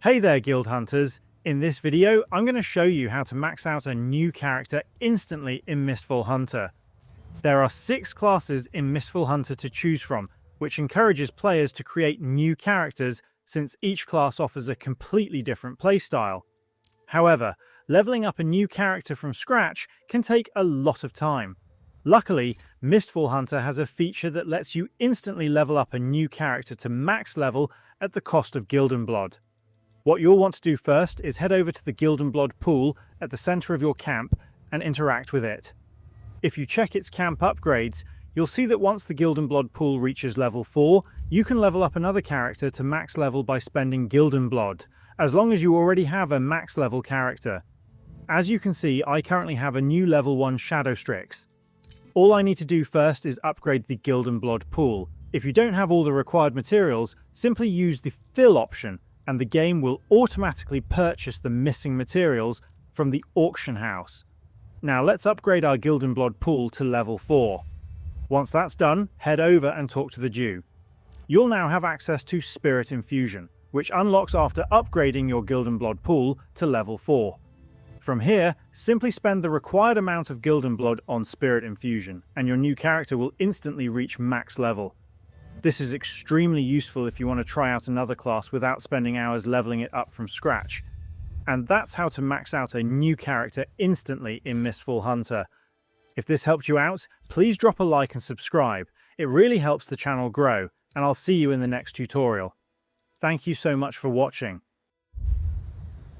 Hey there, Guild Hunters! In this video, I'm going to show you how to max out a new character instantly in Mistfall Hunter. There are 6 classes in Mistfall Hunter to choose from, which encourages players to create new characters since each class offers a completely different playstyle. However, leveling up a new character from scratch can take a lot of time. Luckily, Mistfall Hunter has a feature that lets you instantly level up a new character to max level at the cost of Blood. What you'll want to do first is head over to the Blood pool at the center of your camp and interact with it. If you check its camp upgrades, you'll see that once the Blood pool reaches level 4, you can level up another character to max level by spending Blood, as long as you already have a max level character. As you can see, I currently have a new level 1 Shadow Strix. All I need to do first is upgrade the Blood pool. If you don't have all the required materials, simply use the fill option, and the game will automatically purchase the missing materials from the auction house. Now let's upgrade our Blood pool to level 4. Once that's done, head over and talk to the Jew. You'll now have access to Spirit Infusion, which unlocks after upgrading your Blood pool to level 4. From here, simply spend the required amount of Blood on Spirit Infusion, and your new character will instantly reach max level. This is extremely useful if you want to try out another class without spending hours leveling it up from scratch. And that's how to max out a new character instantly in Mistfall Hunter. If this helped you out, please drop a like and subscribe. It really helps the channel grow, and I'll see you in the next tutorial. Thank you so much for watching.